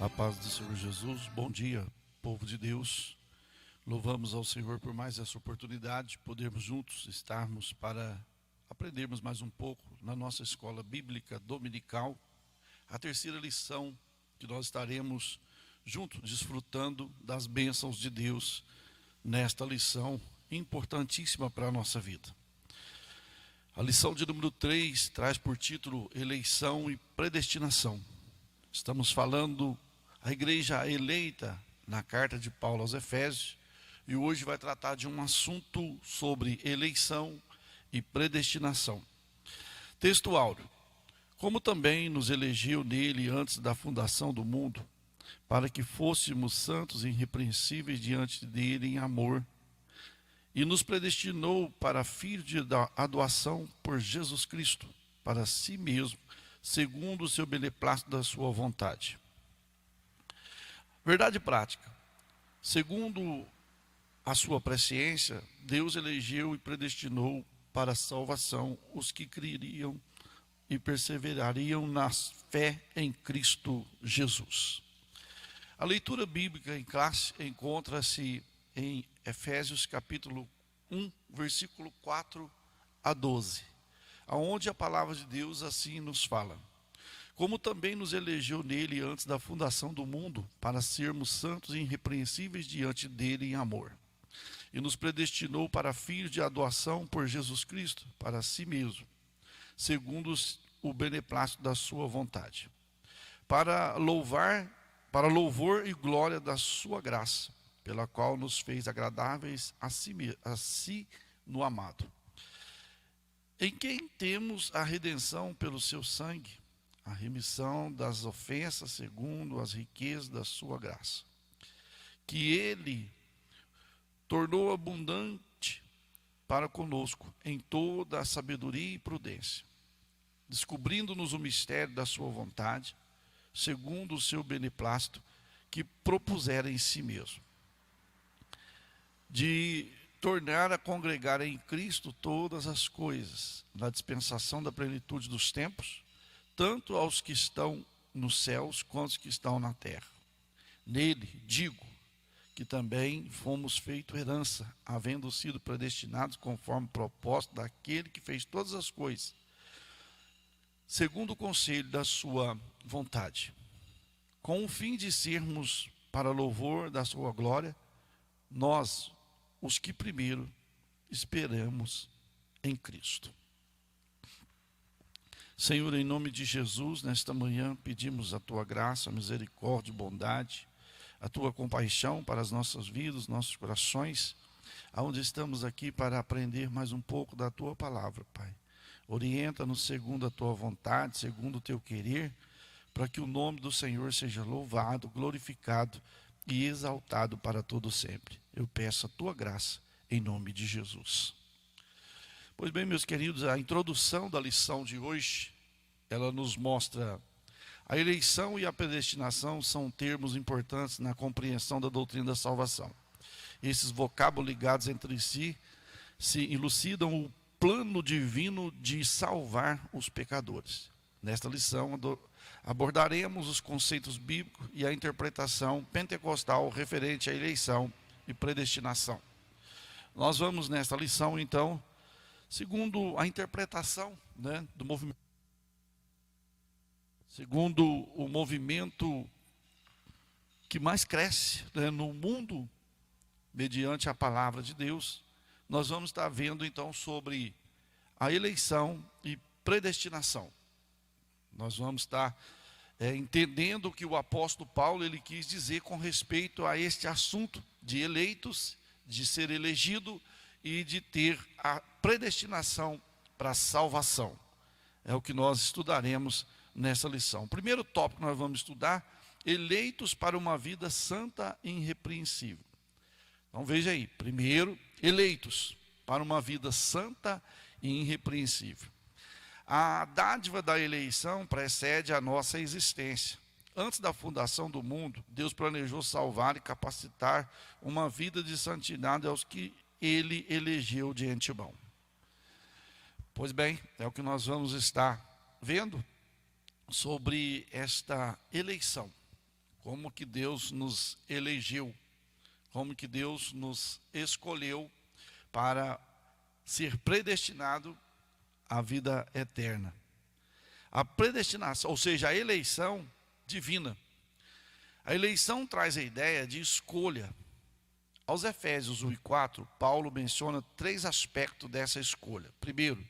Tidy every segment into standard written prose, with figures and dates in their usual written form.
A paz do Senhor Jesus, bom dia, povo de Deus. Louvamos ao Senhor por mais essa oportunidade de podermos juntos estarmos para aprendermos mais um pouco na nossa escola bíblica dominical, a terceira lição que nós estaremos juntos desfrutando das bênçãos de Deus nesta lição importantíssima para a nossa vida. A lição de número 3 traz por título Eleição e Predestinação. Estamos falando a igreja eleita na carta de Paulo aos Efésios, e hoje vai tratar de um assunto sobre eleição e predestinação. Texto áureo: como também nos elegeu nele antes da fundação do mundo, para que fôssemos santos e irrepreensíveis diante dele em amor, e nos predestinou para filhos de adoção por Jesus Cristo, para si mesmo, segundo o seu beneplácito da sua vontade. Verdade prática: segundo a sua presciência, Deus elegeu e predestinou para a salvação os que creriam e perseverariam na fé em Cristo Jesus. A leitura bíblica em classe encontra-se em Efésios capítulo 1, versículo 4 a 12, onde a palavra de Deus assim nos fala: como também nos elegeu nele antes da fundação do mundo, para sermos santos e irrepreensíveis diante dele em amor, e nos predestinou para filhos de adoção por Jesus Cristo, para si mesmo, segundo o beneplácito da sua vontade, para louvor e glória da sua graça, pela qual nos fez agradáveis a si no amado, em quem temos a redenção pelo seu sangue, a remissão das ofensas segundo as riquezas da sua graça, que ele tornou abundante para conosco em toda a sabedoria e prudência, descobrindo-nos o mistério da sua vontade, segundo o seu beneplácito, que propusera em si mesmo, de tornar a congregar em Cristo todas as coisas, na dispensação da plenitude dos tempos, tanto aos que estão nos céus quanto aos que estão na terra. Nele, digo, que também fomos feito herança, havendo sido predestinados conforme o propósito daquele que fez todas as coisas, segundo o conselho da sua vontade, com o fim de sermos para louvor da sua glória, nós, os que primeiro esperamos em Cristo. Senhor, em nome de Jesus, nesta manhã pedimos a tua graça, misericórdia e bondade, a tua compaixão para as nossas vidas, nossos corações, aonde estamos aqui para aprender mais um pouco da tua palavra, Pai. Orienta-nos segundo a tua vontade, segundo o teu querer, para que o nome do Senhor seja louvado, glorificado e exaltado para todo sempre. Eu peço a tua graça em nome de Jesus. Pois bem, meus queridos, a introdução da lição de hoje, ela nos mostra a eleição e a predestinação são termos importantes na compreensão da doutrina da salvação. Esses vocábulos ligados entre si se elucidam o plano divino de salvar os pecadores. Nesta lição abordaremos os conceitos bíblicos e a interpretação pentecostal referente à eleição e predestinação. Nós vamos nesta lição, então, segundo a interpretação, do movimento, segundo o movimento que mais cresce, no mundo, mediante a palavra de Deus, nós vamos estar vendo então sobre a eleição e predestinação. Nós vamos estar entendendo o que o apóstolo Paulo ele quis dizer com respeito a este assunto de eleitos, de ser elegido e de ter a predestinação para a salvação. É o que nós estudaremos nessa lição. O primeiro tópico que nós vamos estudar: eleitos para uma vida santa e irrepreensível. Então veja aí, primeiro, eleitos para uma vida santa e irrepreensível. A dádiva da eleição precede a nossa existência. Antes da fundação do mundo, Deus planejou salvar e capacitar uma vida de santidade aos que ele elegeu de antemão. Pois bem, é o que nós vamos estar vendo sobre esta eleição. como que Deus nos elegeu, como que Deus nos escolheu para ser predestinado à vida eterna. A predestinação, ou seja, a eleição divina. A eleição traz a ideia de escolha. Aos Efésios 1:4, Paulo menciona 3 aspectos dessa escolha. Primeiro,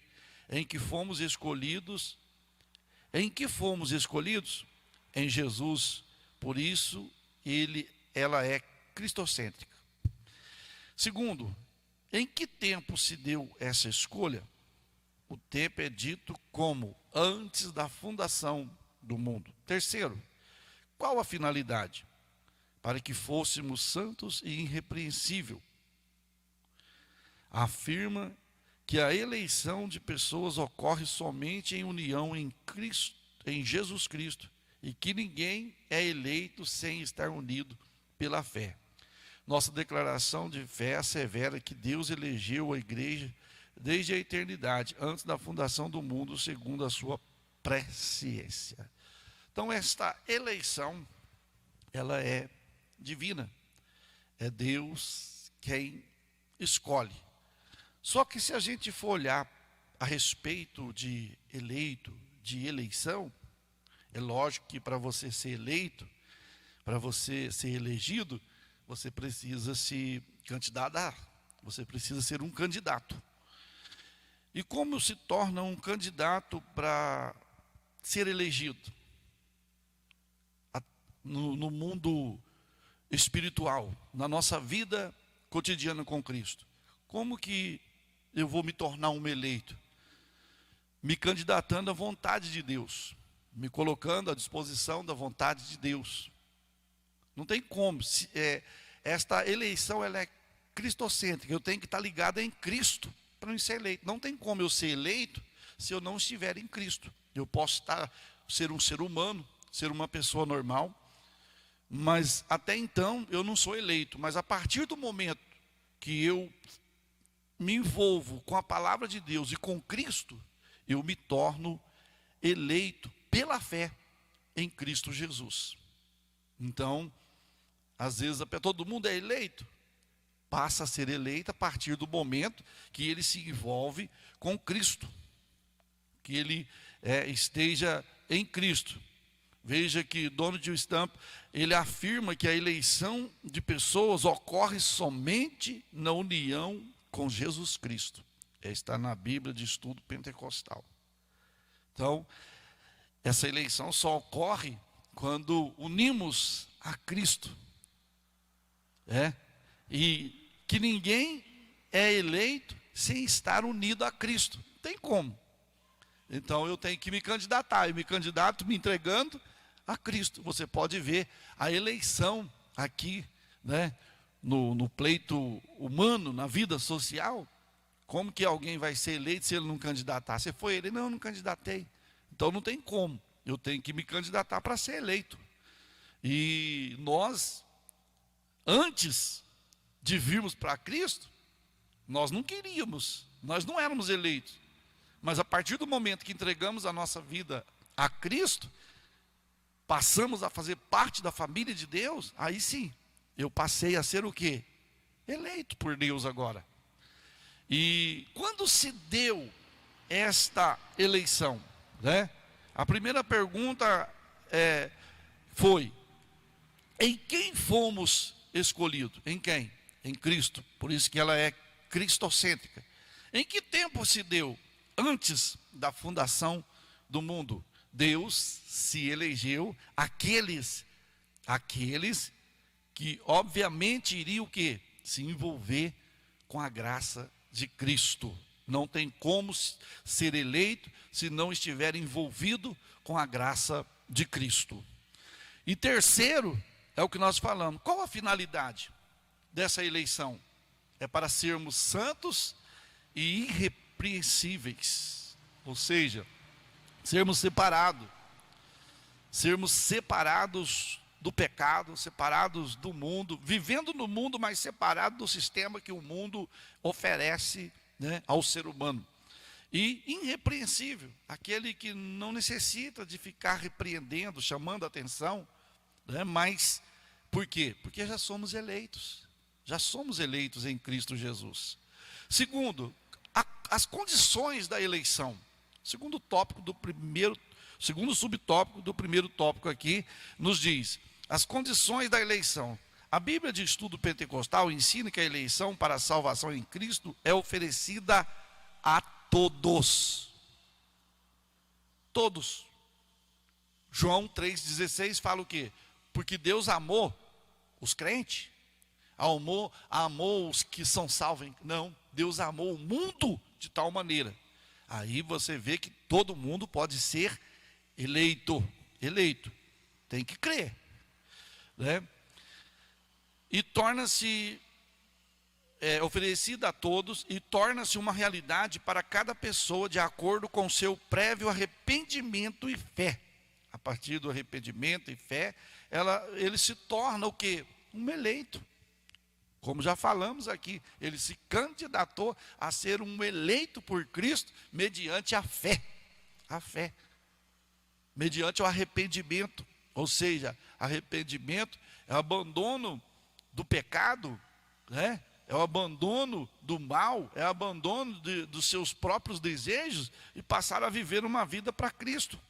em que fomos escolhidos. Em que fomos escolhidos? Em Jesus. Por isso, ela é cristocêntrica. Segundo, em que tempo se deu essa escolha? O tempo é dito como antes da fundação do mundo. Terceiro, qual a finalidade? Para que fôssemos santos e irrepreensíveis. Afirma que a eleição de pessoas ocorre somente em união em Cristo, em Jesus Cristo, e que ninguém é eleito sem estar unido pela fé. Nossa declaração de fé assevera que Deus elegeu a igreja desde a eternidade, antes da fundação do mundo, segundo a sua presciência. Então, esta eleição, ela é divina. É Deus quem escolhe. Só que se a gente for olhar a respeito de eleito, de eleição, é lógico que para você ser eleito, para você ser elegido, você precisa se candidatar, você precisa ser um candidato. E como se torna um candidato para ser elegido? No mundo espiritual, na nossa vida cotidiana com Cristo. Como que eu vou me tornar um eleito? Me candidatando à vontade de Deus, me colocando à disposição da vontade de Deus. Não tem como. Esta eleição ela é cristocêntrica. Eu tenho que estar ligado em Cristo para ser eleito. Não tem como eu ser eleito se eu não estiver em Cristo. Eu posso ser um ser humano, ser uma pessoa normal, mas até então eu não sou eleito. Mas a partir do momento que eu me envolvo com a palavra de Deus e com Cristo, eu me torno eleito pela fé em Cristo Jesus. Então, às vezes todo mundo é eleito, passa a ser eleito a partir do momento que ele se envolve com Cristo, que ele esteja em Cristo. Veja que Donald Stamp, ele afirma que a eleição de pessoas ocorre somente na união com Jesus Cristo. Está na Bíblia de Estudo Pentecostal. Então, essa eleição só ocorre quando unimos a Cristo. E que ninguém é eleito sem estar unido a Cristo. Não tem como. Então eu tenho que me candidatar. E me candidato me entregando a Cristo. Você pode ver a eleição aqui, no pleito humano, na vida social. Como que alguém vai ser eleito se ele não candidatar? Você foi ele? Não, eu não candidatei. Então não tem como. Eu tenho que me candidatar para ser eleito. E nós, antes de virmos para Cristo, nós não queríamos, nós não éramos eleitos. Mas a partir do momento que entregamos a nossa vida a Cristo, passamos a fazer parte da família de Deus, aí sim, eu passei a ser o quê? Eleito por Deus agora. E quando se deu esta eleição, a primeira pergunta foi: em quem fomos escolhidos? Em quem? Em Cristo. Por isso que ela é cristocêntrica. Em que tempo se deu? Antes da fundação do mundo. Deus se elegeu aqueles que obviamente iriam o quê? Se envolver com a graça de Cristo. Não tem como ser eleito se não estiver envolvido com a graça de Cristo. E terceiro, é o que nós falamos. Qual a finalidade dessa eleição? É para sermos santos e irrepreensíveis. Ou seja, sermos separados do pecado, separados do mundo, vivendo no mundo, mas separados do sistema que o mundo oferece, ao ser humano. E irrepreensível, aquele que não necessita de ficar repreendendo, chamando a atenção, né? Mas, por quê? Porque já somos eleitos. Já somos eleitos em Cristo Jesus. Segundo, as condições da eleição. Segundo subtópico do primeiro tópico aqui, nos diz, as condições da eleição. A Bíblia de Estudo Pentecostal ensina que a eleição para a salvação em Cristo é oferecida a todos. Todos. João 3,16 fala o quê? Porque Deus amou os crentes, amou os que são salvos. Não, Deus amou o mundo de tal maneira. Aí você vê que todo mundo pode ser eleito. Tem que crer, né? E torna-se oferecida a todos e torna-se uma realidade para cada pessoa de acordo com seu prévio arrependimento e fé. A partir do arrependimento e fé, ele se torna o quê? Um eleito. Como já falamos aqui, ele se candidatou a ser um eleito por Cristo mediante a fé. A fé. Mediante o arrependimento. Ou seja, arrependimento é o abandono do pecado, né? É o abandono do mal, é o abandono dos seus próprios desejos e passar a viver uma vida para Cristo.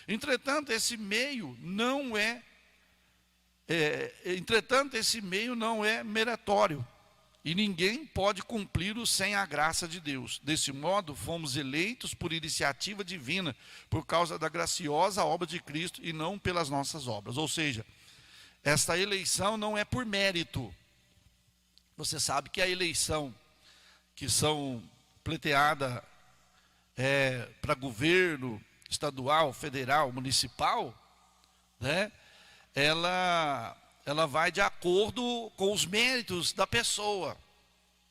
Entretanto, esse meio não é meritório e ninguém pode cumpri-lo sem a graça de Deus. Desse modo, fomos eleitos por iniciativa divina, por causa da graciosa obra de Cristo e não pelas nossas obras. Ou seja, esta eleição não é por mérito. Você sabe que a eleição que são pleiteada para governo estadual, federal, municipal, né? Ela vai de acordo com os méritos da pessoa,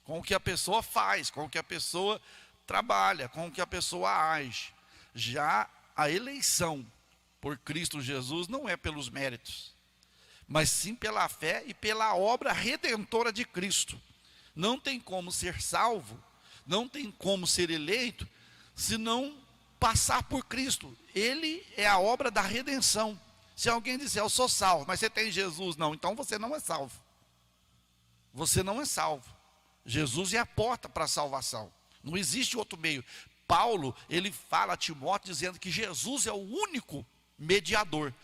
com o que a pessoa faz, com o que a pessoa trabalha, com o que a pessoa age. Já a eleição por Cristo Jesus não é pelos méritos, mas sim pela fé e pela obra redentora de Cristo. Não tem como ser salvo, não tem como ser eleito, se não passar por Cristo. Ele é a obra da redenção. Se alguém disser, eu sou salvo, mas você tem Jesus, não, então você não é salvo. Você não é salvo. Jesus é a porta para a salvação. Não existe outro meio. Paulo, ele fala a Timóteo dizendo que Jesus é o único mediador.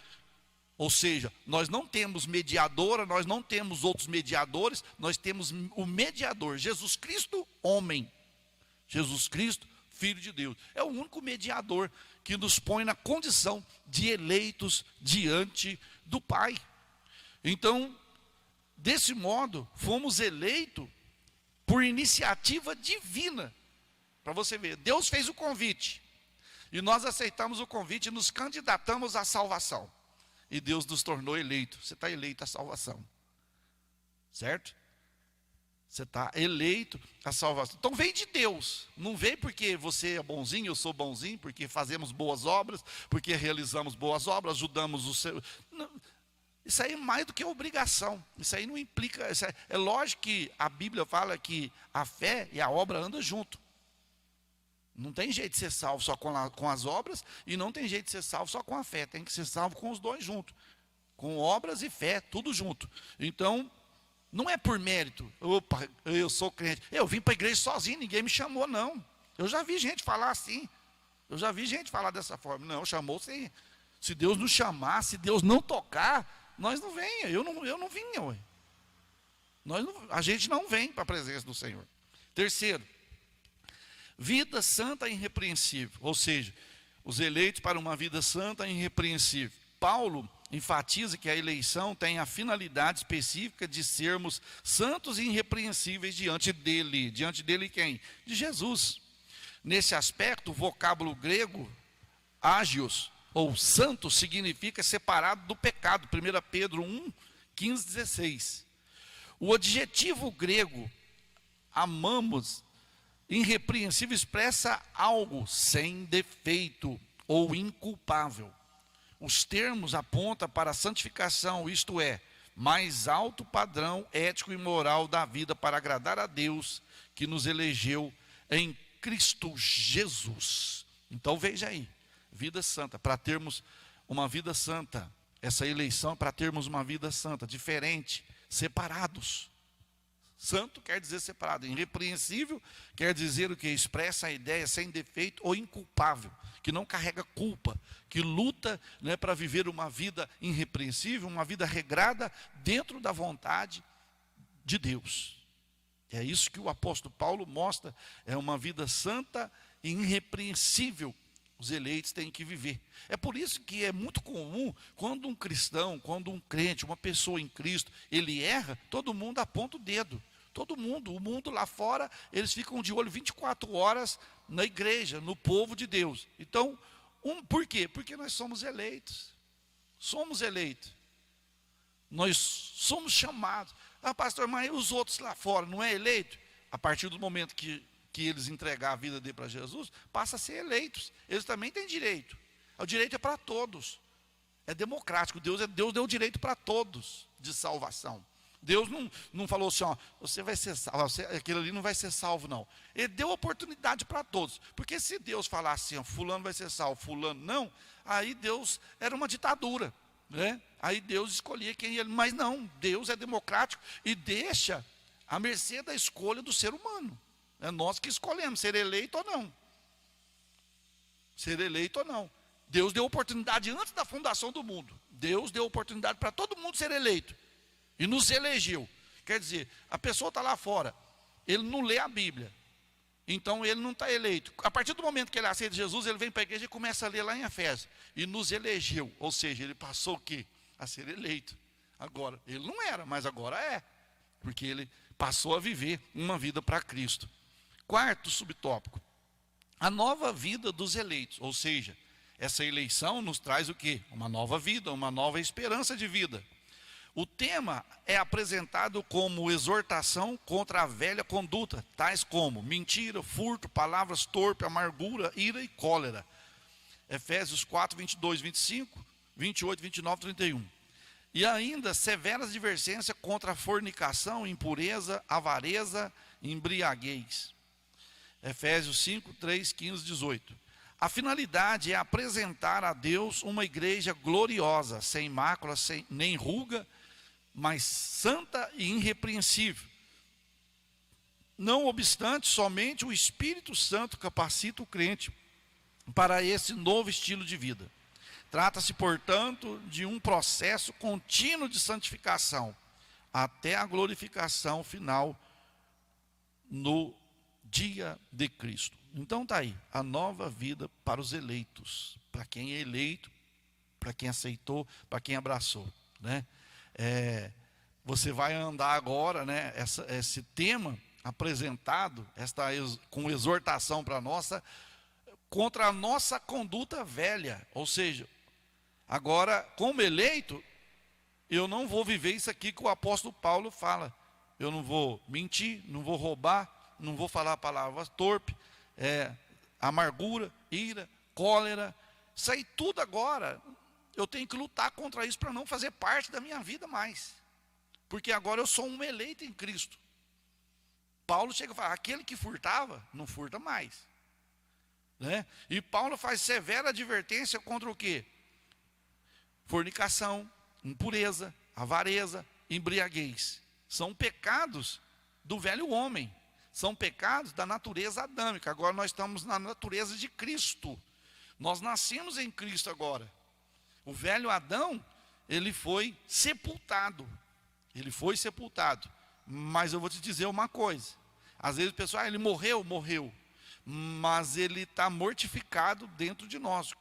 Ou seja, nós não temos mediadora, nós não temos outros mediadores, nós temos o mediador, Jesus Cristo, homem. Jesus Cristo, Filho de Deus. É o único mediador que nos põe na condição de eleitos diante do Pai. Então, desse modo, fomos eleitos por iniciativa divina. Para você ver, Deus fez o convite. E nós aceitamos o convite e nos candidatamos à salvação. E Deus nos tornou eleito. Você está eleito à salvação. Certo? Você está eleito à salvação. Então vem de Deus. Não vem porque você é bonzinho, eu sou bonzinho, porque fazemos boas obras, porque realizamos boas obras, ajudamos o seu. Não, isso aí é mais do que obrigação. Isso aí não implica. É lógico que a Bíblia fala que a fé e a obra andam junto. Não tem jeito de ser salvo só com as obras, e não tem jeito de ser salvo só com a fé. Tem que ser salvo com os dois juntos. Com obras e fé, tudo junto. Então, não é por mérito. Opa, eu sou crente. Eu vim para a igreja sozinho, ninguém me chamou, não. Eu já vi gente falar assim. Eu já vi gente falar dessa forma. Não, chamou sim. Se Deus nos chamar, se Deus não tocar, nós não venha. Eu não vinha, ué. A gente não vem para a presença do Senhor. Terceiro, vida santa e irrepreensível. Ou seja, os eleitos para uma vida santa e irrepreensível. Paulo enfatiza que a eleição tem a finalidade específica de sermos santos e irrepreensíveis diante dele. Diante dele quem? De Jesus. Nesse aspecto, o vocábulo grego, ágios, ou santo, significa separado do pecado. 1 Pedro 1, 15, 16. O adjetivo grego, amamos, irrepreensível, expressa algo sem defeito ou inculpável. Os termos apontam para a santificação, isto é, mais alto padrão ético e moral da vida para agradar a Deus, que nos elegeu em Cristo Jesus. Então veja aí, vida santa, para termos uma vida santa, Essa eleição é para termos uma vida santa, diferente, separados. Santo quer dizer separado. Irrepreensível quer dizer o que? Expressa a ideia sem defeito ou inculpável, que não carrega culpa, que luta, né, para viver uma vida irrepreensível, uma vida regrada dentro da vontade de Deus. É isso que o apóstolo Paulo mostra, é uma vida santa e irrepreensível. Os eleitos têm que viver. É por isso que é muito comum, quando um cristão, quando um crente, uma pessoa em Cristo, ele erra, todo mundo aponta o dedo. Todo mundo, o mundo lá fora, eles ficam de olho 24 horas na igreja, no povo de Deus. Então, por quê? Porque nós somos eleitos. Somos eleitos. Nós somos chamados. Ah, pastor, mas os outros lá fora não é eleito? A partir do momento que eles entregar a vida dele para Jesus, passa a ser eleitos. Eles também têm direito. O direito é para todos. É democrático. Deus deu o direito para todos de salvação. Deus não falou assim, ó, você vai ser salvo, aquele ali não vai ser salvo, não. Ele deu oportunidade para todos. Porque se Deus falasse assim, ó, fulano vai ser salvo, fulano não, aí Deus era uma ditadura, né? Aí Deus escolhia quem ele, mas não, Deus é democrático e deixa à mercê da escolha do ser humano. É nós que escolhemos ser eleito ou não. Ser eleito ou não. Deus deu oportunidade antes da fundação do mundo. Deus deu oportunidade para todo mundo ser eleito. E nos elegeu. Quer dizer, a pessoa está lá fora, ele não lê a Bíblia. Então ele não está eleito. A partir do momento que ele aceita Jesus, ele vem para a igreja e começa a ler lá em Efésios. E nos elegeu. Ou seja, ele passou o quê? A ser eleito. Agora, ele não era, mas agora é. Porque ele passou a viver uma vida para Cristo. Quarto subtópico, a nova vida dos eleitos, ou seja, essa eleição nos traz o quê? Uma nova vida, uma nova esperança de vida. O tema é apresentado como exortação contra a velha conduta, tais como mentira, furto, palavras torpes, amargura, ira e cólera. Efésios 4, 22, 25, 28, 29, 31. E ainda severas advertências contra a fornicação, impureza, avareza, embriaguez. Efésios 5, 3, 15, 18. A finalidade é apresentar a Deus uma igreja gloriosa, sem mácula, nem ruga, mas santa e irrepreensível. Não obstante, somente o Espírito Santo capacita o crente para esse novo estilo de vida. Trata-se, portanto, de um processo contínuo de santificação, até a glorificação final no dia de Cristo. Então está aí, a nova vida para os eleitos, para quem é eleito, para quem aceitou, para quem abraçou, né? Você vai andar agora, né? Esse tema apresentado, com exortação para nossa, contra a nossa conduta velha, ou seja, agora como eleito, eu não vou viver isso aqui que o apóstolo Paulo fala. Eu não vou mentir, não vou roubar, não vou falar palavras torpes, amargura, ira, cólera. Isso aí tudo agora, eu tenho que lutar contra isso para não fazer parte da minha vida mais. Porque agora eu sou um eleito em Cristo. Paulo chega e fala, aquele que furtava, não furta mais. Né? E Paulo faz severa advertência contra o quê? Fornicação, impureza, avareza, embriaguez. São pecados do velho homem. São pecados da natureza adâmica. Agora nós estamos na natureza de Cristo. Nós nascemos em Cristo agora. O velho Adão, ele foi sepultado. Ele foi sepultado. Mas eu vou te dizer uma coisa. Às vezes o pessoal, ele morreu, morreu. Mas ele está mortificado dentro de nós.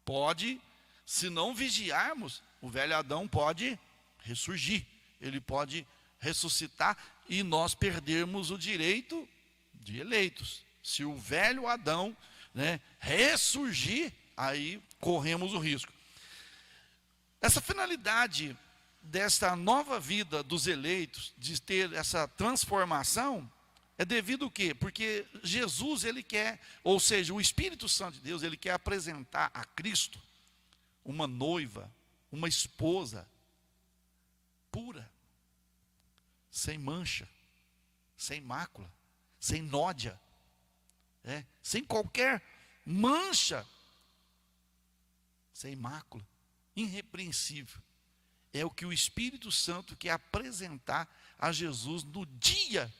Pode, se não vigiarmos, o velho Adão pode ressurgir. Ele pode ressuscitar e nós perdermos o direito de eleitos. Se o velho Adão, né, ressurgir, aí corremos o risco. Essa finalidade desta nova vida dos eleitos, de ter essa transformação, é devido ao quê? Porque Jesus, ele quer, ou seja, o Espírito Santo de Deus, ele quer apresentar a Cristo uma noiva, uma esposa pura, sem mancha, sem mácula, sem nódia, sem qualquer mancha, sem mácula, irrepreensível. É o que o Espírito Santo quer apresentar a Jesus no dia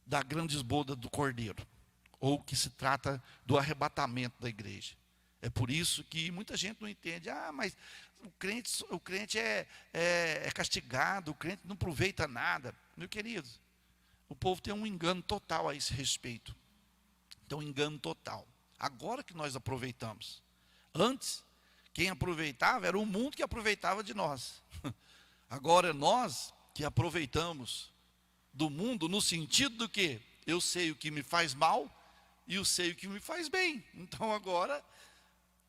da grande boda do Cordeiro, ou que se trata do arrebatamento da igreja. É por isso que muita gente não entende. Mas o crente é castigado, o crente não aproveita nada. Meu querido, o povo tem um engano total a esse respeito. Tem um engano total. Agora que nós aproveitamos. Antes, quem aproveitava era o mundo que aproveitava de nós. Agora é nós que aproveitamos do mundo no sentido do que eu sei o que me faz mal e eu sei o que me faz bem. Então agora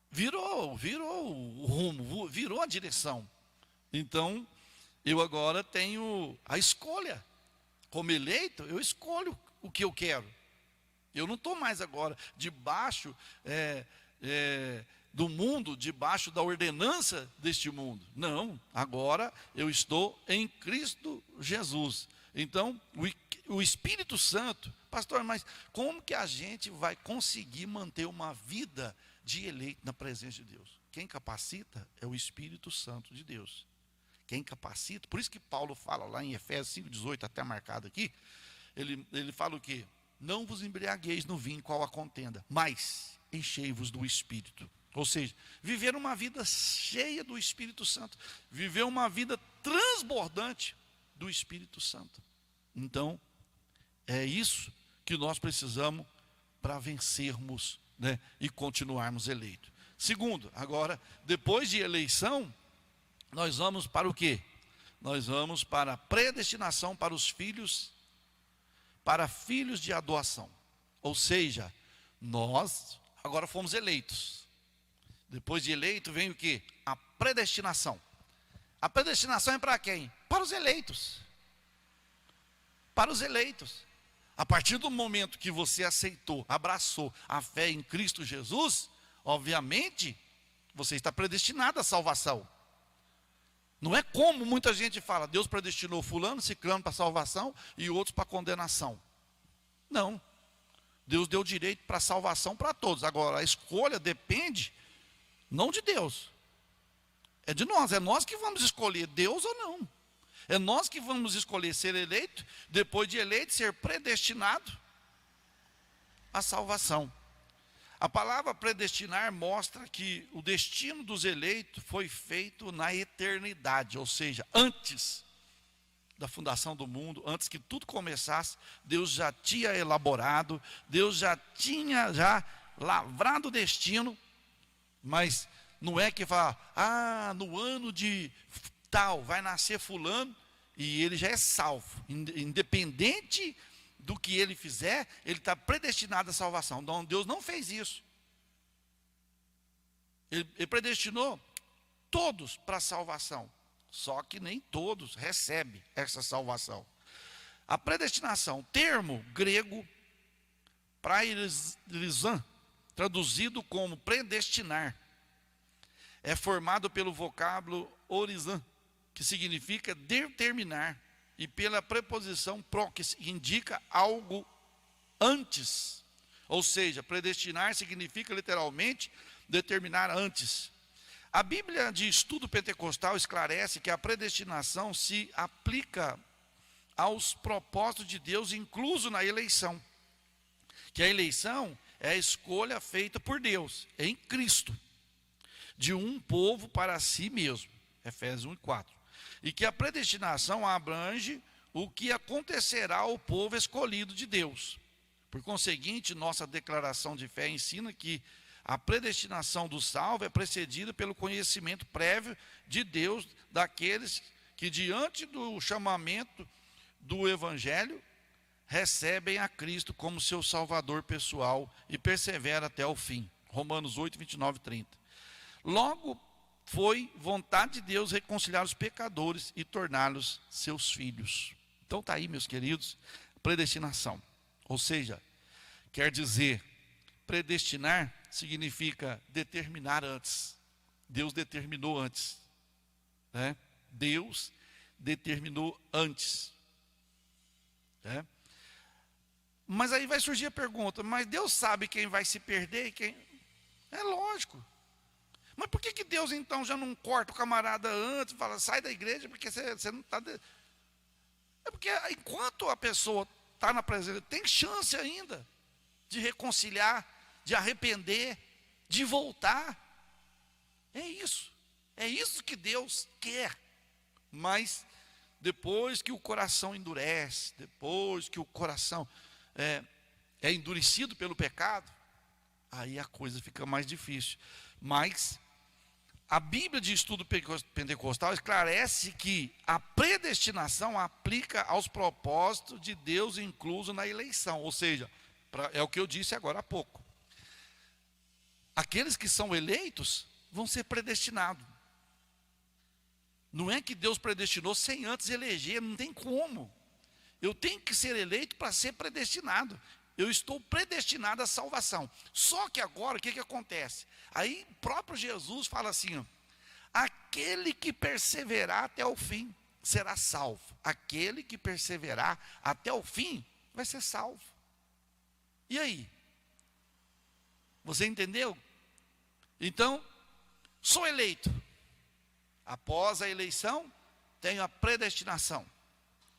virou o rumo, virou a direção. Então eu agora tenho a escolha. Como eleito, eu escolho o que eu quero. Eu não estou mais agora debaixo do mundo, debaixo da ordenança deste mundo. Não, agora eu estou em Cristo Jesus. Então, o Espírito Santo, pastor, mas como que a gente vai conseguir manter uma vida de eleito na presença de Deus? Quem capacita é o Espírito Santo de Deus. Quem capacita, por isso que Paulo fala lá em Efésios 5,18, até marcado aqui, ele fala o quê? Não vos embriagueis no vinho qual a contenda, mas enchei-vos do Espírito. Ou seja, viver uma vida cheia do Espírito Santo, viver uma vida transbordante do Espírito Santo. Então, é isso que nós precisamos para vencermos, né, e continuarmos eleitos. Segundo, agora, depois de eleição, nós vamos para o quê? Nós vamos para a predestinação para os filhos, para filhos de adoção. Ou seja, nós agora fomos eleitos. Depois de eleito vem o quê? A predestinação. A predestinação é para quem? Para os eleitos. Para os eleitos. A partir do momento que você aceitou, abraçou a fé em Cristo Jesus, obviamente, você está predestinado à salvação. Não é como muita gente fala, Deus predestinou fulano, ciclano para salvação e outros para condenação. Não. Deus deu direito para salvação para todos. Agora, a escolha depende não de Deus. É de nós. É nós que vamos escolher Deus ou não. É nós que vamos escolher ser eleito, depois de eleito, ser predestinado à salvação. A palavra predestinar mostra que o destino dos eleitos foi feito na eternidade, ou seja, antes da fundação do mundo, antes que tudo começasse, Deus já tinha elaborado, Deus já tinha lavrado o destino, mas não é que fala, no ano de tal vai nascer fulano e ele já é salvo, independente do que ele fizer, ele está predestinado à salvação. Então Deus não fez isso. Ele predestinou todos para a salvação, só que nem todos recebem essa salvação. A predestinação, termo grego praerizan, traduzido como predestinar, é formado pelo vocábulo orizan, que significa determinar, e pela preposição pro, que indica algo antes. Ou seja, predestinar significa literalmente determinar antes. A Bíblia de Estudo Pentecostal esclarece que a predestinação se aplica aos propósitos de Deus, incluso na eleição. Que a eleição é a escolha feita por Deus, em Cristo, de um povo para si mesmo. Efésios 1:4. E que a predestinação abrange o que acontecerá ao povo escolhido de Deus. Por conseguinte, nossa declaração de fé ensina que a predestinação do salvo é precedida pelo conhecimento prévio de Deus daqueles que, diante do chamamento do Evangelho, recebem a Cristo como seu Salvador pessoal e perseveram até o fim. Romanos 8, 29 e 30. Logo, foi vontade de Deus reconciliar os pecadores e torná-los seus filhos. Então está aí, meus queridos, predestinação. Ou seja, quer dizer, predestinar significa determinar antes. Deus determinou antes, né? Deus determinou antes, né? Mas aí vai surgir a pergunta, mas Deus sabe quem vai se perder e quem... É lógico. Mas por que Deus então já não corta o camarada antes, fala, sai da igreja, porque você não está... É porque enquanto a pessoa está na presença, tem chance ainda de reconciliar, de arrepender, de voltar. É isso que Deus quer. Mas depois que o coração endurece, depois que o coração é endurecido pelo pecado, aí a coisa fica mais difícil. Mas a Bíblia de Estudo Pentecostal esclarece que a predestinação aplica aos propósitos de Deus incluso na eleição. Ou seja, é o que eu disse agora há pouco. Aqueles que são eleitos vão ser predestinados. Não é que Deus predestinou sem antes eleger, não tem como. Eu tenho que ser eleito para ser predestinado. Eu estou predestinado à salvação. Só que agora, o que acontece? Aí o próprio Jesus fala assim, ó, aquele que perseverar até o fim será salvo. Aquele que perseverar até o fim vai ser salvo. E aí? Você entendeu? Então, sou eleito. Após a eleição, tenho a predestinação.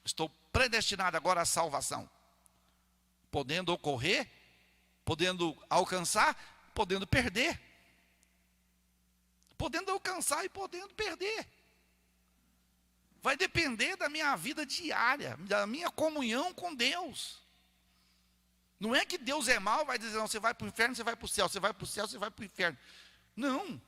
Estou predestinado agora à salvação. Podendo ocorrer, podendo alcançar, podendo perder. Podendo alcançar e podendo perder. Vai depender da minha vida diária, da minha comunhão com Deus. Não é que Deus é mau, vai dizer, não, você vai para o inferno, você vai para o céu, você vai para o céu, você vai para o inferno. Não.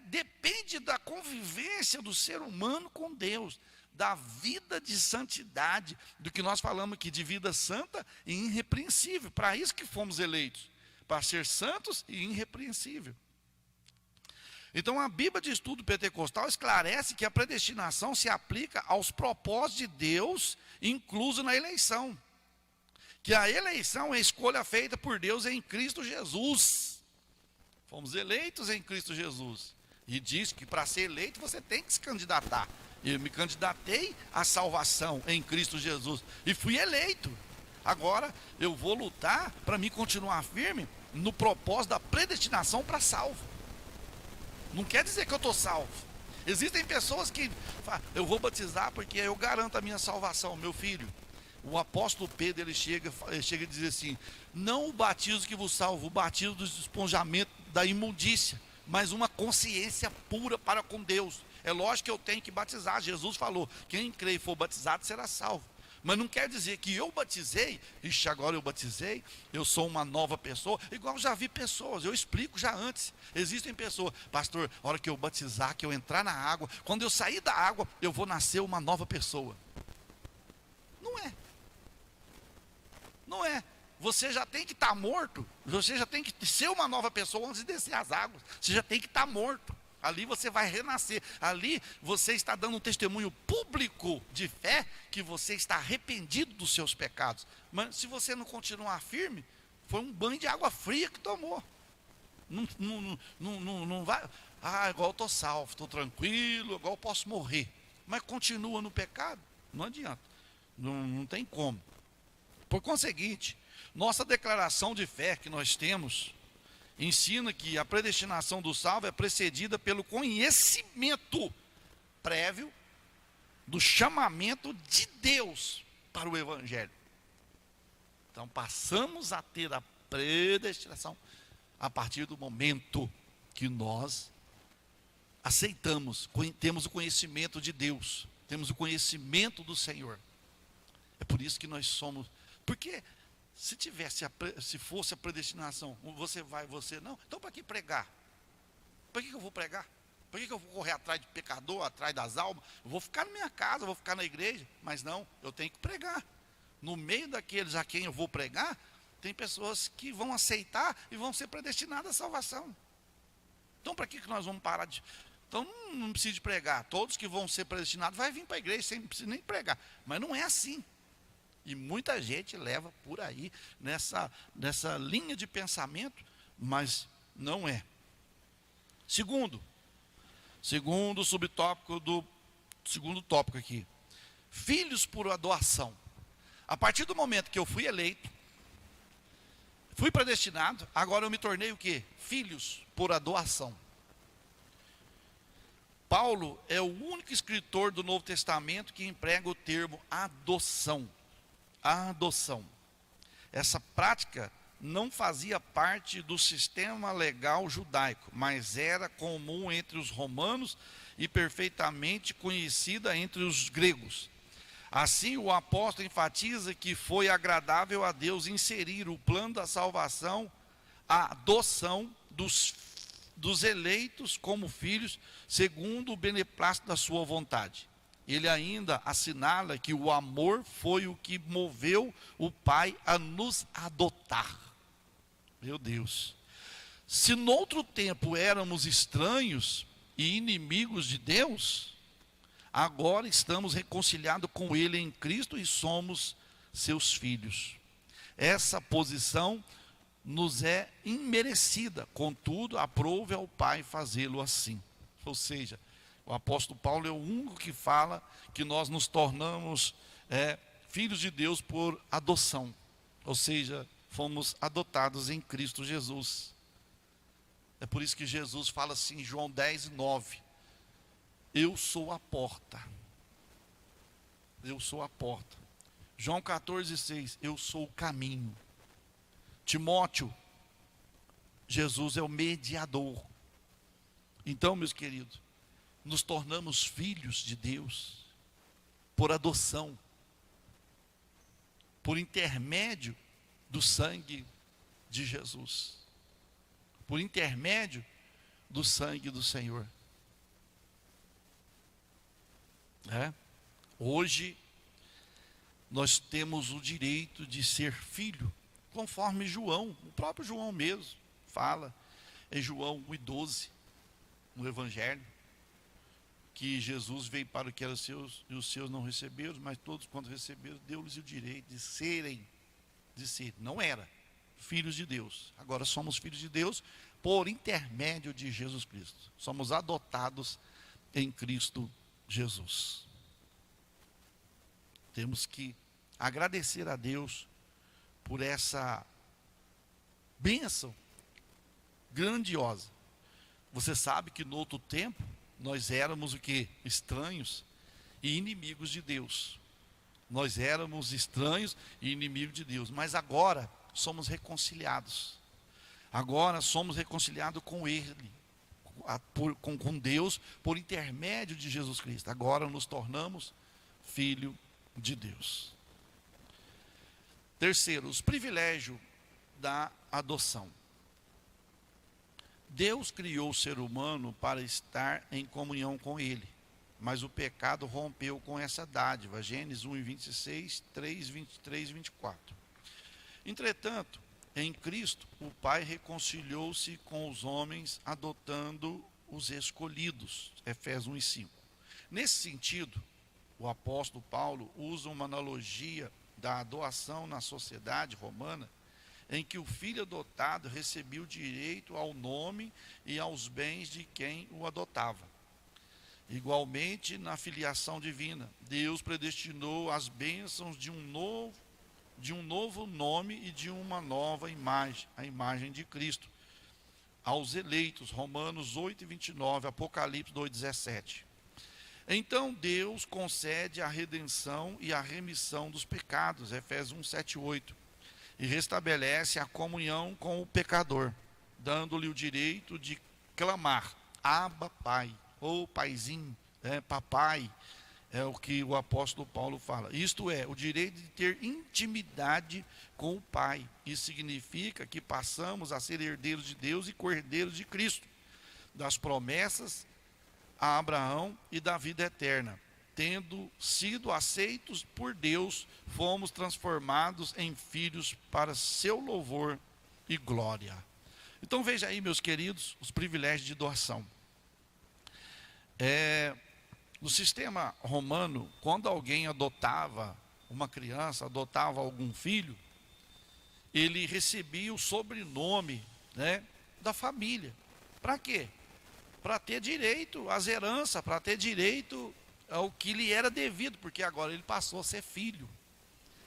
Depende da convivência do ser humano com Deus, da vida de santidade, do que nós falamos aqui, de vida santa e irrepreensível. Para isso que fomos eleitos, para ser santos e irrepreensível. Então a Bíblia de Estudo Pentecostal esclarece que a predestinação se aplica aos propósitos de Deus, incluso na eleição. Que a eleição é a escolha feita por Deus em Cristo Jesus. Fomos eleitos em Cristo Jesus. E diz que para ser eleito você tem que se candidatar. Eu me candidatei à salvação em Cristo Jesus. E fui eleito. Agora eu vou lutar para me continuar firme no propósito da predestinação para salvo. Não quer dizer que eu estou salvo. Existem pessoas que falam, eu vou batizar porque eu garanto a minha salvação, meu filho. O apóstolo Pedro, ele chega a dizer assim, não o batismo que vos salva, o batismo do despojamento da imundícia, mas uma consciência pura para com Deus. É lógico que eu tenho que batizar. Jesus falou, quem crê e for batizado será salvo. Mas não quer dizer que eu batizei, ixi, agora eu batizei, eu sou uma nova pessoa. Igual eu já vi pessoas, eu explico já antes. Existem pessoas, pastor, a hora que eu batizar, que eu entrar na água, quando eu sair da água, eu vou nascer uma nova pessoa. Não é. Não é. Você já tem que estar morto, você já tem que ser uma nova pessoa antes de descer as águas. Você já tem que estar morto. Ali você vai renascer. Ali você está dando um testemunho público de fé que você está arrependido dos seus pecados. Mas se você não continuar firme, foi um banho de água fria que tomou. Não vai. Igual eu estou salvo, estou tranquilo, igual eu posso morrer. Mas continua no pecado, não adianta. Não tem como. Por conseguinte, nossa declaração de fé que nós temos ensina que a predestinação do salvo é precedida pelo conhecimento prévio do chamamento de Deus para o Evangelho. Então passamos a ter a predestinação a partir do momento que nós aceitamos, temos o conhecimento de Deus, temos o conhecimento do Senhor. É por isso que nós somos, porque se fosse a predestinação, você vai, você não, então para que pregar? Para que eu vou pregar? Para que eu vou correr atrás de pecador, atrás das almas? Eu vou ficar na minha casa, eu vou ficar na igreja, mas não, eu tenho que pregar. No meio daqueles a quem eu vou pregar, tem pessoas que vão aceitar e vão ser predestinadas à salvação. Então para que nós vamos parar de... Então não precisa de pregar, todos que vão ser predestinados vai vir para a igreja sem precisar nem pregar, mas não é assim. E muita gente leva por aí nessa linha de pensamento, mas não é. Segundo subtópico do segundo tópico aqui. Filhos por adoção. A partir do momento que eu fui eleito, Fui predestinado, agora eu me tornei o quê? Filhos por adoção. Paulo é o único escritor do Novo Testamento que emprega o termo adoção. A adoção. Essa prática não fazia parte do sistema legal judaico, mas era comum entre os romanos e perfeitamente conhecida entre os gregos. Assim, o apóstolo enfatiza que foi agradável a Deus inserir o plano da salvação, a adoção dos eleitos como filhos, segundo o beneplácito da sua vontade. Ele ainda assinala que o amor foi o que moveu o Pai a nos adotar. Meu Deus. Se noutro tempo éramos estranhos e inimigos de Deus, agora estamos reconciliados com Ele em Cristo e somos seus filhos. Essa posição nos é imerecida, contudo, aprove ao Pai fazê-lo assim. Ou seja, o apóstolo Paulo é o único que fala que nós nos tornamos filhos de Deus por adoção. Ou seja, fomos adotados em Cristo Jesus. É por isso que Jesus fala assim em João 10:9. Eu sou a porta. Eu sou a porta. João 14:6. Eu sou o caminho. Timóteo, Jesus é o mediador. Então, meus queridos, nos tornamos filhos de Deus por adoção, por intermédio do sangue de Jesus, por intermédio do sangue do Senhor. Hoje, nós temos o direito de ser filho, conforme João, o próprio João mesmo fala, em João 1:12, no Evangelho, que Jesus veio para o que eram seus, e os seus não receberam, mas todos quando receberam, deu-lhes o direito de serem, não era, filhos de Deus. Agora somos filhos de Deus por intermédio de Jesus Cristo. Somos adotados em Cristo Jesus. Temos que agradecer a Deus por essa bênção grandiosa. Você sabe que no outro tempo, nós éramos o quê? Estranhos e inimigos de Deus. Nós éramos estranhos e inimigos de Deus. Mas agora somos reconciliados. Agora somos reconciliados com Ele, com Deus, por intermédio de Jesus Cristo. Agora nos tornamos filho de Deus. Terceiro, os privilégios da adoção. Deus criou o ser humano para estar em comunhão com Ele, mas o pecado rompeu com essa dádiva. Gênesis 1:26, 3, 23 e 24. Entretanto, em Cristo, o Pai reconciliou-se com os homens, adotando os escolhidos. Efésios 1:5. Nesse sentido, o apóstolo Paulo usa uma analogia da doação na sociedade romana, em que o filho adotado recebia o direito ao nome e aos bens de quem o adotava. Igualmente, na filiação divina, Deus predestinou as bênçãos de um novo nome e de uma nova imagem, a imagem de Cristo, aos eleitos, Romanos 8:29, Apocalipse 2:17. Então Deus concede a redenção e a remissão dos pecados, Efésios 1:7-8, e restabelece a comunhão com o pecador, dando-lhe o direito de clamar, Abba, Pai, ou Paizinho, papai, é o que o apóstolo Paulo fala. Isto é, o direito de ter intimidade com o Pai. Isso significa que passamos a ser herdeiros de Deus e co-herdeiros de Cristo, das promessas a Abraão e da vida eterna. Tendo sido aceitos por Deus, fomos transformados em filhos para seu louvor e glória. Então veja aí, meus queridos, os privilégios de doação. No sistema romano, quando alguém adotava uma criança, adotava algum filho, ele recebia o sobrenome, da família. Para quê? Para ter direito às heranças, para ter direito ao que lhe era devido, porque agora ele passou a ser filho.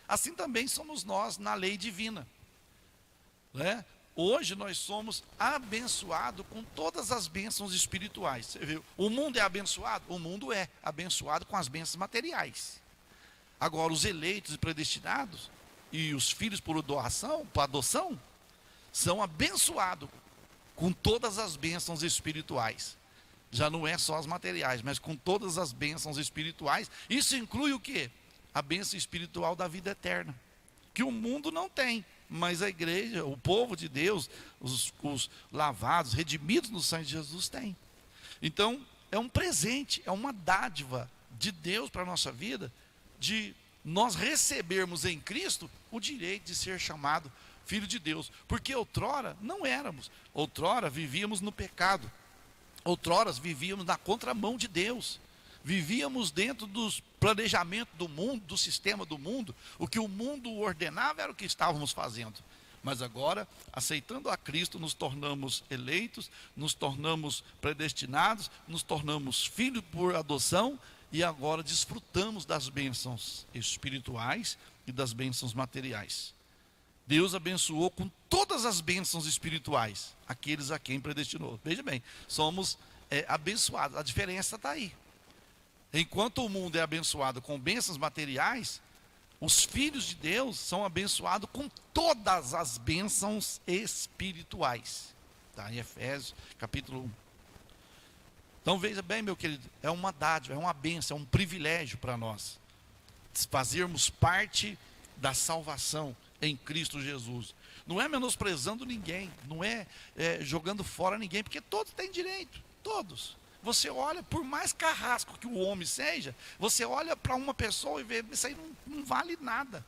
Assim também somos nós na lei divina. né? Hoje nós somos abençoados com todas as bênçãos espirituais. Você viu? O mundo é abençoado? O mundo é abençoado com as bênçãos materiais. Agora, os eleitos e predestinados e os filhos por doação, por adoção, são abençoados com todas as bênçãos espirituais. Já não é só as materiais, mas com todas as bênçãos espirituais. Isso inclui o quê? A bênção espiritual da vida eterna, que o mundo não tem, mas a igreja, o povo de Deus, os lavados, redimidos no sangue de Jesus tem. Então, é um presente, é uma dádiva de Deus para a nossa vida, de nós recebermos em Cristo o direito de ser chamado filho de Deus. Porque outrora não éramos, outrora vivíamos no pecado, outrora vivíamos na contramão de Deus, vivíamos dentro dos planejamentos do mundo, do sistema do mundo. O que o mundo ordenava era o que estávamos fazendo. Mas agora, aceitando a Cristo, nos tornamos eleitos, nos tornamos predestinados, nos tornamos filhos por adoção e agora desfrutamos das bênçãos espirituais e das bênçãos materiais. Deus abençoou com todas as bênçãos espirituais aqueles a quem predestinou. Veja bem, somos abençoados. A diferença está aí. Enquanto o mundo é abençoado com bênçãos materiais, os filhos de Deus são abençoados com todas as bênçãos espirituais. Está em Efésios, capítulo 1. Então veja bem, meu querido, é uma dádiva, é uma bênção, é um privilégio para nós fazermos parte da salvação em Cristo Jesus. Não é menosprezando ninguém, não é jogando fora ninguém, porque todos têm direito, todos. Você olha, por mais carrasco que o homem seja, você olha para uma pessoa e vê, isso aí não vale nada.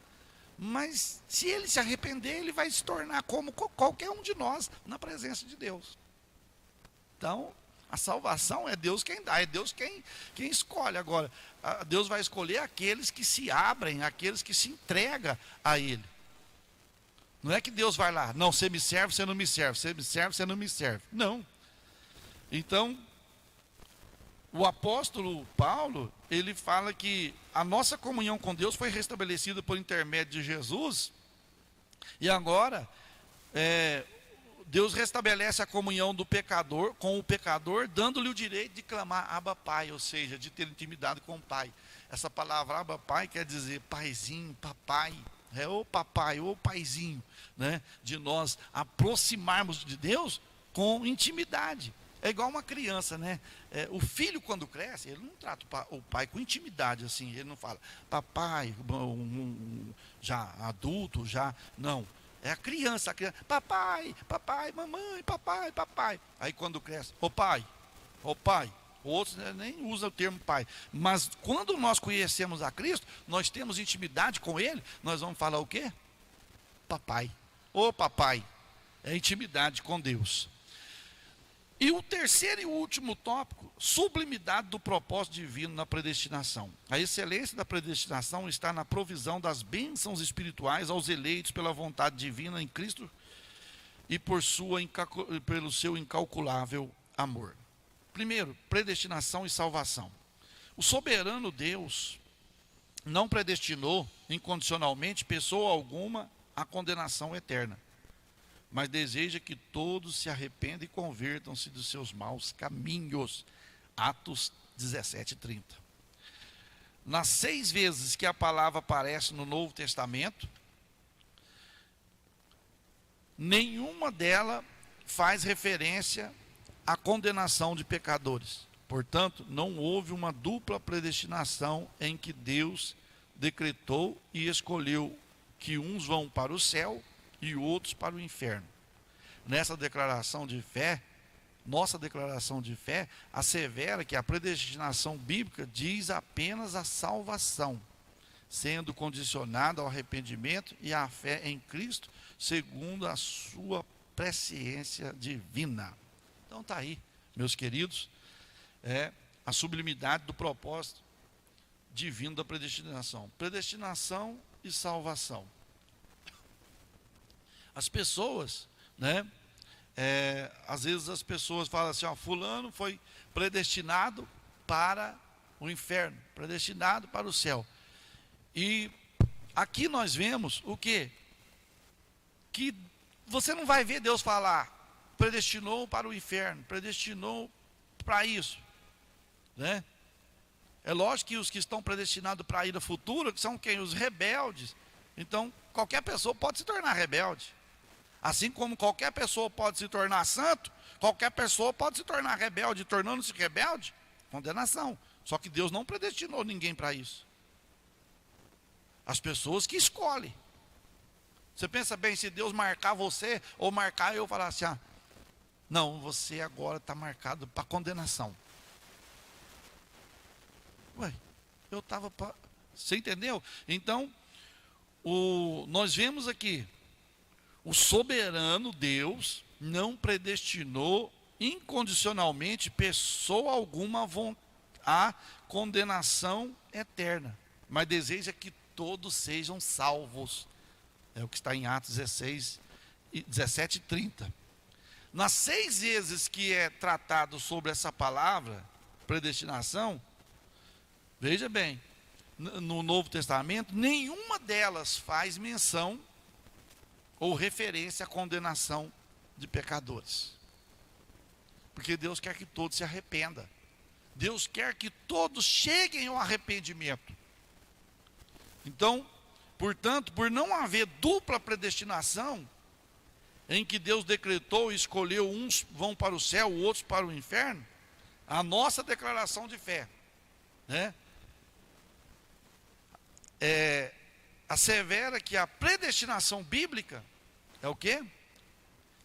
Mas se ele se arrepender, ele vai se tornar como qualquer um de nós na presença de Deus. Então, a salvação é Deus quem dá, é Deus quem escolhe. Agora, Deus vai escolher aqueles que se abrem, aqueles que se entregam a Ele. Não é que Deus vai lá, não, você me serve, você não me serve, você me serve, você não me serve. Não. Então, o apóstolo Paulo, ele fala que a nossa comunhão com Deus foi restabelecida por intermédio de Jesus, e agora, Deus restabelece a comunhão do pecador com o pecador, dando-lhe o direito de clamar Abba Pai, ou seja, de ter intimidade com o Pai. Essa palavra Abba Pai quer dizer paizinho, papai, ô papai, ô paizinho, né? De nós aproximarmos de Deus com intimidade. É igual uma criança, né? O filho, quando cresce, ele não trata o pai com intimidade assim, ele não fala papai, já adulto, já, não. É a criança, papai, papai, mamãe, papai, papai. Aí quando cresce, ô pai, outros nem usam o termo pai. Mas quando nós conhecemos a Cristo, nós temos intimidade com Ele, nós vamos falar o quê? Papai, ô papai, é intimidade com Deus. E o terceiro e último tópico, sublimidade do propósito divino na predestinação. A excelência da predestinação está na provisão das bênçãos espirituais aos eleitos pela vontade divina em Cristo e pelo seu incalculável amor. Primeiro, predestinação e salvação. O soberano Deus não predestinou incondicionalmente pessoa alguma à condenação eterna, mas deseja que todos se arrependam e convertam-se dos seus maus caminhos. Atos 17:30. Nas 6 vezes que a palavra aparece no Novo Testamento, nenhuma delas faz referência à condenação de pecadores. Portanto, não houve uma dupla predestinação em que Deus decretou e escolheu que uns vão para o céu e outros para o inferno. Nessa declaração de fé, nossa declaração de fé, assevera que a predestinação bíblica diz apenas a salvação, sendo condicionada ao arrependimento e à fé em Cristo, segundo a sua presciência divina. Então está aí, meus queridos, a sublimidade do propósito divino da predestinação. Predestinação e salvação. As pessoas, às vezes as pessoas falam assim, fulano foi predestinado para o inferno, predestinado para o céu. E aqui nós vemos o quê? Que Você não vai ver Deus falar, predestinou para o inferno, predestinou para isso, né? É lógico que os que estão predestinados para a ira futura, que são quem? Os rebeldes. Então, qualquer pessoa pode se tornar rebelde. Assim como qualquer pessoa pode se tornar santo, qualquer pessoa pode se tornar rebelde. Tornando-se rebelde, condenação. Só que Deus não predestinou ninguém para isso. As pessoas que escolhem. Você pensa bem, se Deus marcar você, ou marcar eu falar assim, não, você agora está marcado para condenação. Ué, eu estava para... Você entendeu? Então, nós vemos aqui, o soberano Deus não predestinou incondicionalmente pessoa alguma à condenação eterna, mas deseja que todos sejam salvos. É o que está em Atos 16, 17 e 30. Nas 6 vezes que é tratado sobre essa palavra, predestinação, veja bem, no Novo Testamento, nenhuma delas faz menção ou referência à condenação de pecadores. Porque Deus quer que todos se arrependam. Deus quer que todos cheguem ao arrependimento. Então, portanto, por não haver dupla predestinação, em que Deus decretou e escolheu uns vão para o céu, outros para o inferno, a nossa declaração de fé, né, assevera que a predestinação bíblica é o quê?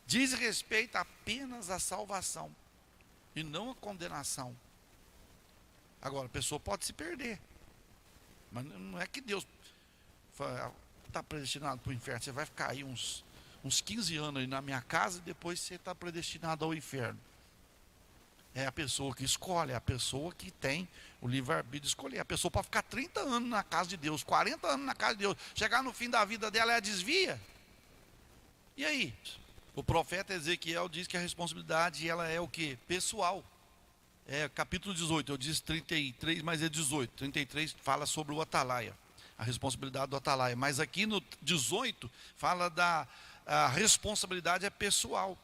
Diz respeito apenas à salvação e não à condenação. Agora, a pessoa pode se perder, mas não é que Deus está predestinado para o inferno. Você vai ficar aí uns 15 anos aí na minha casa e depois você está predestinado ao inferno. É a pessoa que escolhe, é a pessoa que tem o livre-arbítrio de escolher. A pessoa pode ficar 30 anos na casa de Deus, 40 anos na casa de Deus, chegar no fim da vida dela, ela desvia. E aí? O profeta Ezequiel diz que a responsabilidade ela é o quê? Pessoal. É capítulo 18, eu disse 33, mas é 18. 33 fala sobre o atalaia, a responsabilidade do atalaia. Mas aqui no 18 fala a responsabilidade é pessoal.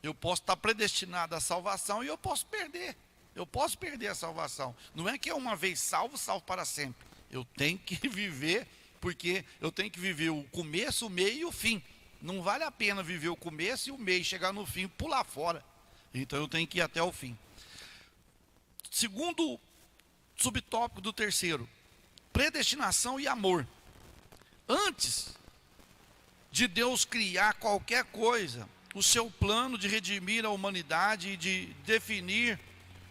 Eu posso estar predestinado à salvação e eu posso perder. Eu posso perder a salvação. Não é que é uma vez salvo, salvo para sempre. Eu tenho que viver, porque eu tenho que viver o começo, o meio e o fim. Não vale a pena viver o começo e o meio, chegar no fim e pular fora. Então eu tenho que ir até o fim. Segundo subtópico do terceiro, predestinação e amor. Antes de Deus criar qualquer coisa, o seu plano de redimir a humanidade e de definir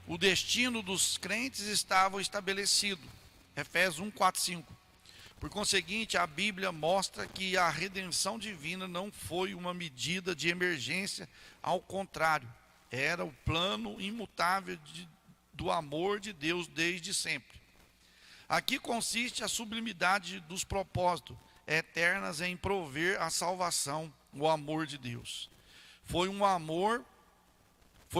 o destino dos crentes estava estabelecido. Efésios 1, 4, 5. Por conseguinte, a Bíblia mostra que a redenção divina não foi uma medida de emergência, ao contrário, era o plano imutável do amor de Deus desde sempre. Aqui consiste a sublimidade dos propósitos eternas em prover a salvação, o amor de Deus. Foi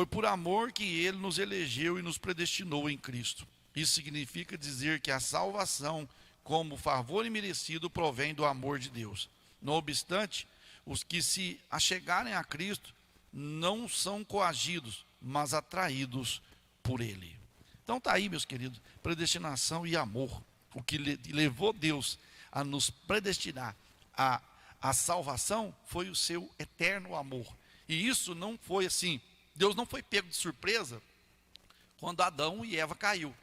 por amor que Ele nos elegeu e nos predestinou em Cristo. Isso significa dizer que a salvação, como favor imerecido, provém do amor de Deus. Não obstante, os que se achegarem a Cristo não são coagidos, mas atraídos por Ele. Então está aí, meus queridos, predestinação e amor. O que levou Deus a nos predestinar à salvação foi o seu eterno amor. E isso não foi assim, Deus não foi pego de surpresa quando Adão e Eva caiu.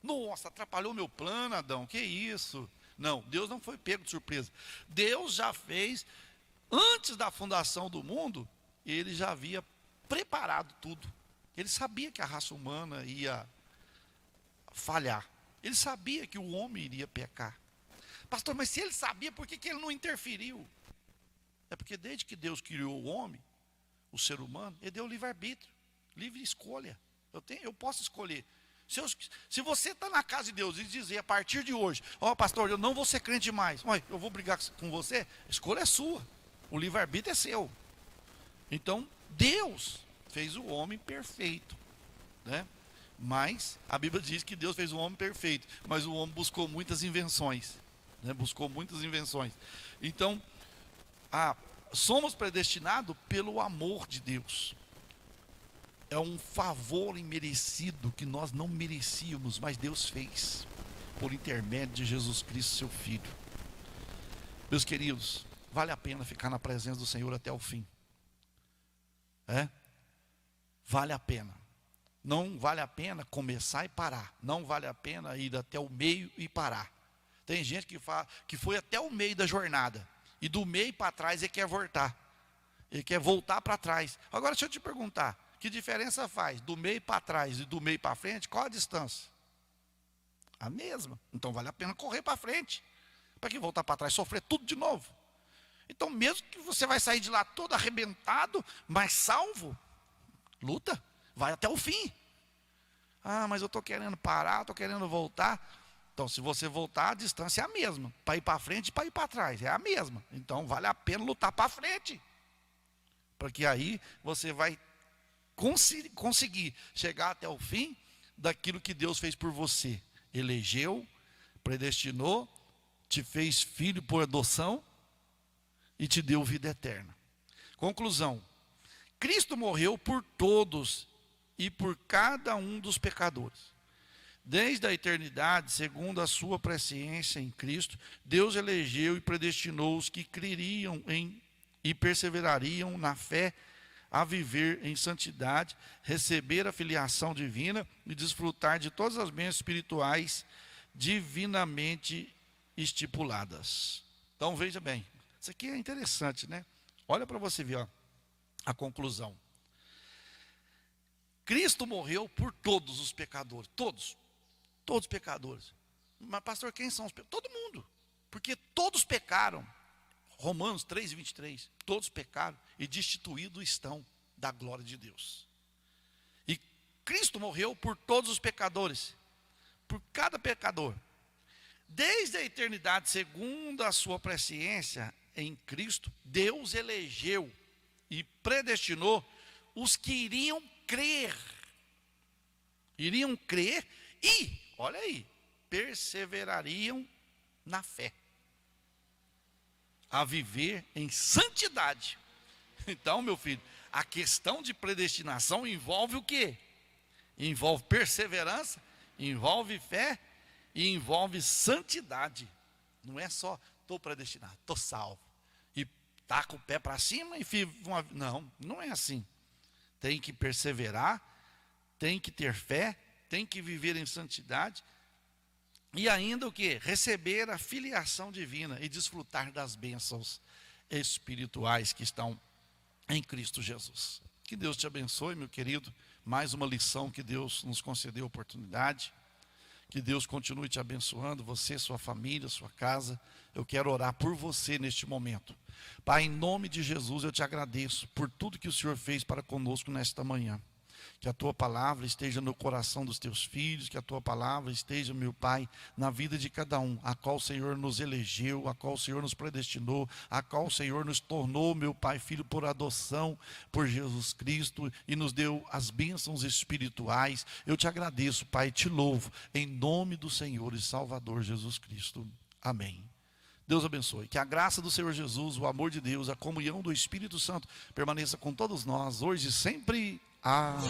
Nossa, atrapalhou meu plano, Adão, que isso? Não, Deus não foi pego de surpresa. Deus já fez, antes da fundação do mundo, Ele já havia preparado tudo. Ele sabia que a raça humana ia falhar. Ele sabia que o homem iria pecar. Pastor, mas se Ele sabia, por que Ele não interferiu? É porque desde que Deus criou o homem, o ser humano, Ele deu livre-arbítrio, livre escolha. Eu posso escolher. Se você está na casa de Deus e dizer a partir de hoje, pastor, eu não vou ser crente mais, eu vou brigar com você, a escolha é sua, o livre-arbítrio é seu. Então, Deus fez o homem perfeito, né? Mas a Bíblia diz que Deus fez o homem perfeito, mas o homem buscou muitas invenções, né? Buscou muitas invenções. Então, somos predestinados pelo amor de Deus. É um favor imerecido que nós não merecíamos, mas Deus fez por intermédio de Jesus Cristo, seu Filho. Meus queridos, vale a pena ficar na presença do Senhor até o fim. Vale a pena. Não vale a pena começar e parar. Não vale a pena ir até o meio e parar. Tem gente que foi até o meio da jornada, e do meio para trás ele quer voltar. Ele quer voltar para trás. Agora deixa eu te perguntar, que diferença faz do meio para trás e do meio para frente? Qual a distância? A mesma. Então vale a pena correr para frente. Para que voltar para trás, sofrer tudo de novo? Então mesmo que você vai sair de lá todo arrebentado, mas salvo, luta, vai até o fim. Ah, mas eu estou querendo parar, estou querendo voltar. Então se você voltar, a distância é a mesma. Para ir para frente e para ir para trás, é a mesma. Então vale a pena lutar para frente. Porque aí você vai conseguir chegar até o fim daquilo que Deus fez por você. Elegeu, predestinou, te fez filho por adoção e te deu vida eterna. Conclusão: Cristo morreu por todos e por cada um dos pecadores. Desde a eternidade, segundo a sua presciência em Cristo, Deus elegeu e predestinou os que creriam em e perseverariam na fé a viver em santidade, receber a filiação divina e desfrutar de todas as bênçãos espirituais divinamente estipuladas. Então veja bem, isso aqui é interessante, né? Olha para você ver, ó, a conclusão. Cristo morreu por todos os pecadores, todos pecadores. Mas pastor, quem são os pecadores? Todo mundo, porque todos pecaram. Romanos 3:23, todos pecaram e destituídos estão da glória de Deus. E Cristo morreu por todos os pecadores, por cada pecador. Desde a eternidade, segundo a sua presciência em Cristo, Deus elegeu e predestinou os que iriam crer e, olha aí, perseverariam na fé, a viver em santidade. Então, meu filho, a questão de predestinação envolve o quê? Envolve perseverança, envolve fé e envolve santidade. Não é só estou predestinado, estou salvo e tá com o pé para cima e não é assim. Tem que perseverar, tem que ter fé, tem que viver em santidade e ainda o que? Receber a filiação divina e desfrutar das bênçãos espirituais que estão em Cristo Jesus. Que Deus te abençoe, meu querido. Mais uma lição que Deus nos concedeu a oportunidade. Que Deus continue te abençoando, você, sua família, sua casa. Eu quero orar por você neste momento. Pai, em nome de Jesus, eu te agradeço por tudo que o Senhor fez para conosco nesta manhã. Que a tua palavra esteja no coração dos teus filhos, que a tua palavra esteja, meu Pai, na vida de cada um, a qual o Senhor nos elegeu, a qual o Senhor nos predestinou, a qual o Senhor nos tornou, meu Pai, filho por adoção, por Jesus Cristo, e nos deu as bênçãos espirituais. Eu te agradeço, Pai, te louvo, em nome do Senhor e Salvador Jesus Cristo. Amém. Deus abençoe. Que a graça do Senhor Jesus, o amor de Deus, a comunhão do Espírito Santo permaneça com todos nós, hoje e sempre. Amém.